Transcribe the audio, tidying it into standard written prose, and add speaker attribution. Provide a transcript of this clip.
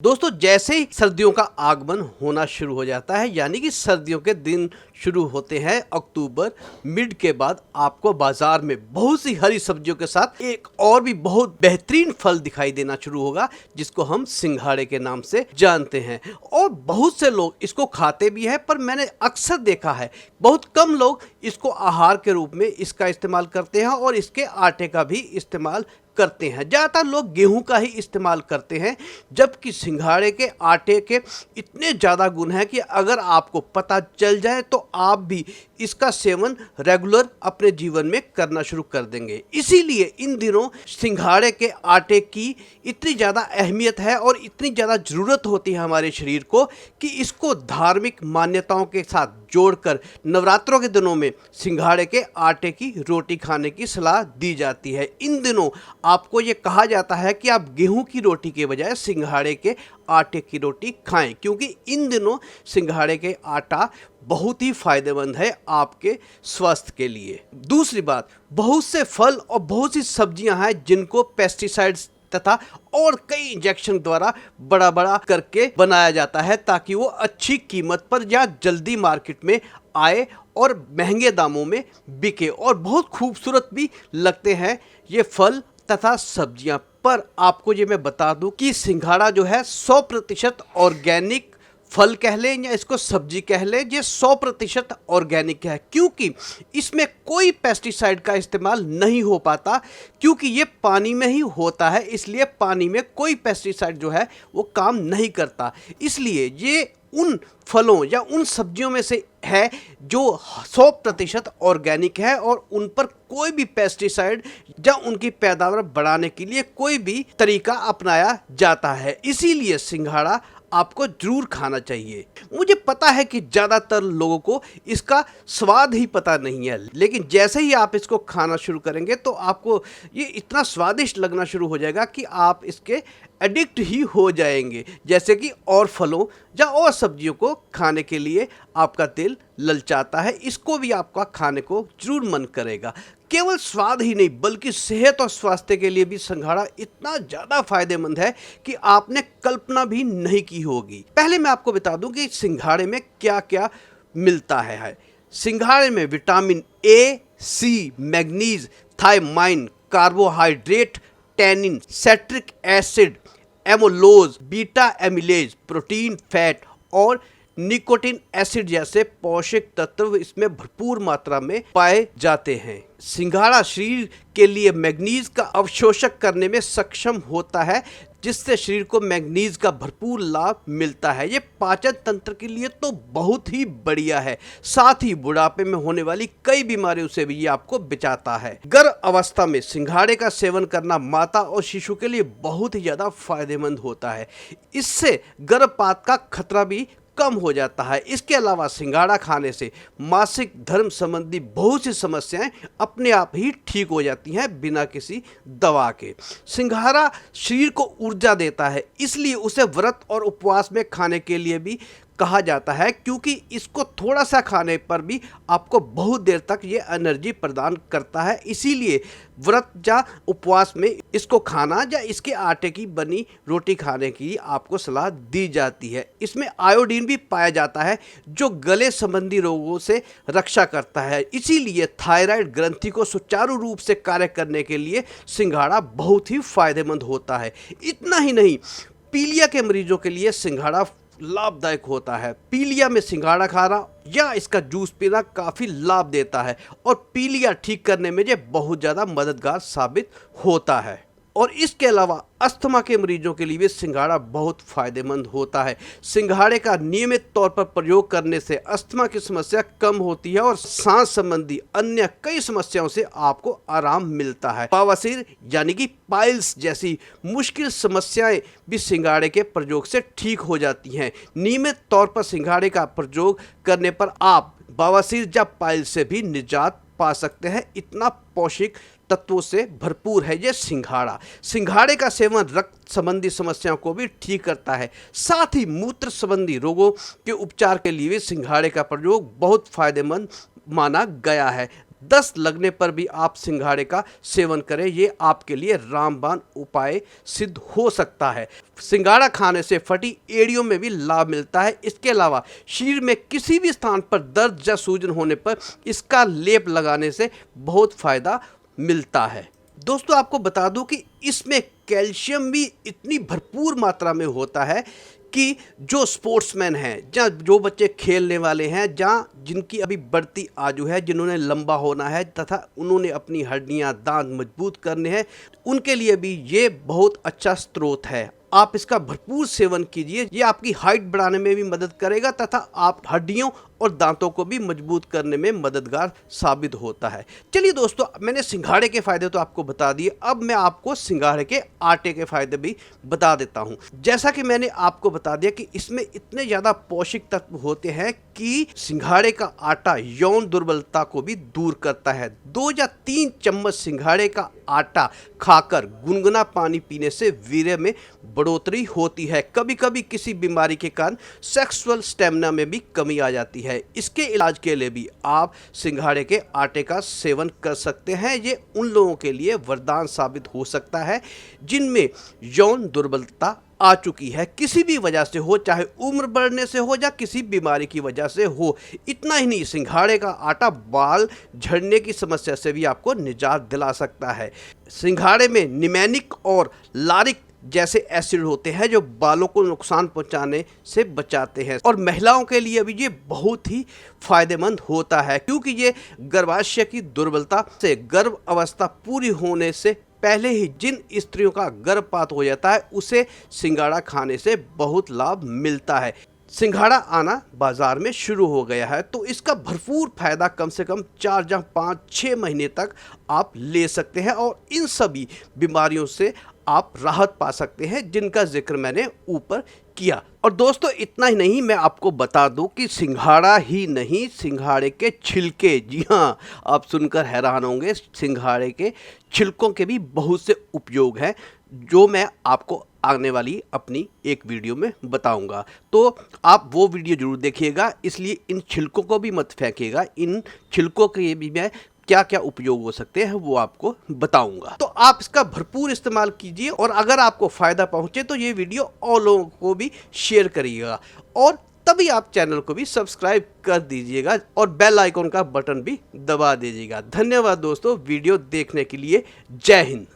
Speaker 1: दोस्तों, जैसे ही सर्दियों का आगमन होना शुरू हो जाता है, यानी कि सर्दियों के दिन शुरू होते हैं अक्टूबर मिड के बाद, आपको बाजार में बहुत सी हरी सब्जियों के साथ एक और भी बहुत बेहतरीन फल दिखाई देना शुरू होगा, जिसको हम सिंघाड़े के नाम से जानते हैं। और बहुत से लोग इसको खाते भी हैं, पर मैंने अक्सर देखा है बहुत कम लोग इसको आहार के रूप में इसका इस्तेमाल करते हैं और इसके आटे का भी इस्तेमाल करते हैं। ज़्यादातर लोग गेहूं का ही इस्तेमाल करते हैं, जबकि सिंघाड़े के आटे के इतने ज़्यादा गुण हैं कि अगर आपको पता चल जाए तो आप भी इसका सेवन रेगुलर अपने जीवन में करना शुरू कर देंगे। इसीलिए इन दिनों सिंघाड़े के आटे की इतनी ज़्यादा अहमियत है और इतनी ज़्यादा ज़रूरत होती है हमारे शरीर को कि इसको धार्मिक मान्यताओं के साथ जोड़कर नवरात्रों के दिनों में सिंघाड़े के आटे की रोटी खाने की सलाह दी जाती है। इन दिनों आपको ये कहा जाता है कि आप गेहूं की रोटी के बजाय सिंघाड़े के आटे की रोटी खाएं, क्योंकि इन दिनों सिंघाड़े के आटा बहुत ही फायदेमंद है आपके स्वास्थ्य के लिए। दूसरी बात, बहुत से फल और बहुत सी सब्जियां हैं जिनको पेस्टिसाइड्स तथा और कई इंजेक्शन द्वारा बड़ा बड़ा करके बनाया जाता है, ताकि वो अच्छी कीमत पर या जल्दी मार्केट में आए और महंगे दामों में बिके, और बहुत खूबसूरत भी लगते हैं ये फल तथा सब्जियां। पर आपको ये मैं बता दूं कि सिंघाड़ा जो है 100% ऑर्गेनिक फल कह लें या इसको सब्जी कह लें, ये 100% ऑर्गेनिक है, क्योंकि इसमें कोई पेस्टिसाइड का इस्तेमाल नहीं हो पाता, क्योंकि ये पानी में ही होता है। इसलिए पानी में कोई पेस्टिसाइड जो है वो काम नहीं करता। इसलिए ये उन फलों या उन सब्जियों में से है जो 100% ऑर्गेनिक है और उन पर कोई भी पेस्टिसाइड या उनकी पैदावार बढ़ाने के लिए कोई भी तरीका अपनाया जाता है। इसीलिए सिंघाड़ा आपको जरूर खाना चाहिए। मुझे पता है कि ज़्यादातर लोगों को इसका स्वाद ही पता नहीं है, लेकिन जैसे ही आप इसको खाना शुरू करेंगे तो आपको ये इतना स्वादिष्ट लगना शुरू हो जाएगा कि आप इसके एडिक्ट ही हो जाएंगे। जैसे कि और फलों या और सब्जियों को खाने के लिए आपका दिल ललचाता है, इसको भी आपका खाने को जरूर मन करेगा। केवल स्वाद ही नहीं बल्कि सेहत और स्वास्थ्य के लिए भी सिंघाड़ा इतना ज़्यादा फायदेमंद है कि आपने कल्पना भी नहीं की होगी। पहले मैं आपको बता दूं कि सिंघाड़े में क्या क्या मिलता है। सिंघाड़े में vitamin A, C, manganese, thiamine, carbohydrate, tannin, citric acid, amylose, beta amylase, protein, fat और निकोटिन एसिड जैसे पोषक तत्व इसमें भरपूर मात्रा में पाए जाते हैं। सिंघाड़ा शरीर के लिए मैग्नीज का अवशोषक करने में सक्षम होता है, जिससे शरीर को मैग्नीज का भरपूर लाभ मिलता है। ये पाचन तंत्र के लिए तो बहुत ही बढ़िया है, साथ ही बुढ़ापे में होने वाली कई बीमारियों से भी ये आपको बचाता है। गर्भ अवस्था में सिंघाड़े का सेवन करना माता और शिशु के लिए बहुत ही ज़्यादा फायदेमंद होता है। इससे गर्भपात का खतरा भी कम हो जाता है। इसके अलावा सिंघाड़ा खाने से मासिक धर्म संबंधी बहुत सी समस्याएं अपने आप ही ठीक हो जाती हैं बिना किसी दवा के। सिंघाड़ा शरीर को ऊर्जा देता है, इसलिए उसे व्रत और उपवास में खाने के लिए भी कहा जाता है, क्योंकि इसको थोड़ा सा खाने पर भी आपको बहुत देर तक ये एनर्जी प्रदान करता है। इसीलिए व्रत या उपवास में इसको खाना या इसके आटे की बनी रोटी खाने की आपको सलाह दी जाती है। इसमें आयोडीन भी पाया जाता है जो गले संबंधी रोगों से रक्षा करता है। इसीलिए थायराइड ग्रंथि को सुचारू रूप से कार्य करने के लिए सिंघाड़ा बहुत ही फायदेमंद होता है। इतना ही नहीं, पीलिया के मरीजों के लिए सिंघाड़ा लाभदायक होता है। पीलिया में सिंघाड़ा खाना या इसका जूस पीना काफ़ी लाभ देता है और पीलिया ठीक करने में ये बहुत ज़्यादा मददगार साबित होता है। और इसके अलावा अस्थमा के मरीजों के लिए भी सिंघाड़ा बहुत फायदेमंद होता है। सिंघाड़े का नियमित तौर पर प्रयोग करने से अस्थमा की समस्या कम होती है और सांस संबंधी अन्य कई समस्याओं से आपको आराम मिलता है। बवासीर यानी कि पाइल्स जैसी मुश्किल समस्याएं भी सिंघाड़े के प्रयोग से ठीक हो जाती हैं। नियमित तौर पर सिंघाड़े का प्रयोग करने पर आप बवासीर या पाइल्स से भी निजात पा सकते हैं। इतना पौष्टिक तत्वों से भरपूर है ये सिंघाड़ा। सिंघाड़े का सेवन रक्त संबंधी समस्याओं को भी ठीक करता है। साथ ही मूत्र संबंधी रोगों के उपचार के लिए भी सिंघाड़े का प्रयोग बहुत फायदेमंद माना गया है। दस्त लगने पर भी आप सिंघाड़े का सेवन करें, ये आपके लिए रामबाण उपाय सिद्ध हो सकता है। सिंघाड़ा खाने से फटी एड़ियों में भी लाभ मिलता है। इसके अलावा शरीर में किसी भी स्थान पर दर्द या सूजन होने पर इसका लेप लगाने से बहुत फायदा मिलता है। दोस्तों आपको बता दूं कि इसमें कैल्शियम भी इतनी भरपूर मात्रा में होता है कि जो स्पोर्ट्समैन हैं, जहाँ जो बच्चे खेलने वाले हैं, जहाँ जिनकी अभी बढ़ती आयु है, जिन्होंने लंबा होना है तथा उन्होंने अपनी हड्डियां दांत मजबूत करने हैं, उनके लिए भी ये बहुत अच्छा स्रोत है। आप इसका भरपूर सेवन कीजिए, ये आपकी हाइट बढ़ाने में भी मदद करेगा तथा आप हड्डियों और दांतों को भी मजबूत करने में मददगार साबित होता है। चलिए दोस्तों, मैंने सिंघाड़े के फायदे तो आपको बता दिए, अब मैं आपको सिंघाड़े के आटे के फायदे भी बता देता हूं। जैसा कि मैंने आपको बता दिया कि इसमें इतने ज़्यादा पौष्टिक तत्व होते हैं कि सिंघाड़े का आटा यौन दुर्बलता को भी दूर करता है। 2 या 3 चम्मच सिंघाड़े का आटा खाकर गुनगुना पानी पीने से वीर्य में बढ़ोतरी होती है। कभी कभी किसी बीमारी के कारण सेक्सुअल स्टेमिना में भी कमी आ जाती है। इसके इलाज के लिए भी आप सिंघाड़े के आटे का सेवन कर सकते हैं। ये उन लोगों के लिए वरदान साबित हो सकता है जिनमें यौन दुर्बलता आ चुकी है, किसी भी वजह से हो, चाहे उम्र बढ़ने से हो या किसी बीमारी की वजह से हो। इतना ही नहीं, सिंघाड़े का आटा बाल झड़ने की समस्या से भी आपको निजात दिला सकता है। सिंघाड़े में निमेनिक और लारिक जैसे एसिड होते हैं जो बालों को नुकसान पहुंचाने से बचाते हैं, और महिलाओं के लिए भी ये बहुत ही फायदेमंद होता है क्योंकि ये गर्भाशय की दुर्बलता से, गर्भ अवस्था पूरी होने से पहले ही जिन स्त्रियों का गर्भपात हो जाता है, उसे सिंघाड़ा खाने से बहुत लाभ मिलता है। सिंघाड़ा आना बाजार में शुरू हो गया है, तो इसका भरपूर फायदा कम से कम 4 या 5-6 महीने तक आप ले सकते हैं और इन सभी बीमारियों से आप राहत पा सकते हैं जिनका जिक्र मैंने ऊपर किया। और दोस्तों इतना ही नहीं, मैं आपको बता दूं कि सिंघाड़ा ही नहीं, सिंघाड़े के छिलके, जी हाँ आप सुनकर हैरान होंगे, सिंघाड़े के छिलकों के भी बहुत से उपयोग हैं जो मैं आपको आने वाली अपनी एक वीडियो में बताऊंगा। तो आप वो वीडियो जरूर देखिएगा, इसलिए इन छिलकों को भी मत फेंकिएगा, इन छिलकों के भी मैं क्या क्या उपयोग हो सकते हैं वो आपको बताऊंगा। तो आप इसका भरपूर इस्तेमाल कीजिए और अगर आपको फायदा पहुंचे तो ये वीडियो और लोगों को भी शेयर करिएगा और तभी आप चैनल को भी सब्सक्राइब कर दीजिएगा और बेल आइकॉन का बटन भी दबा दीजिएगा। धन्यवाद दोस्तों वीडियो देखने के लिए। जय हिंद।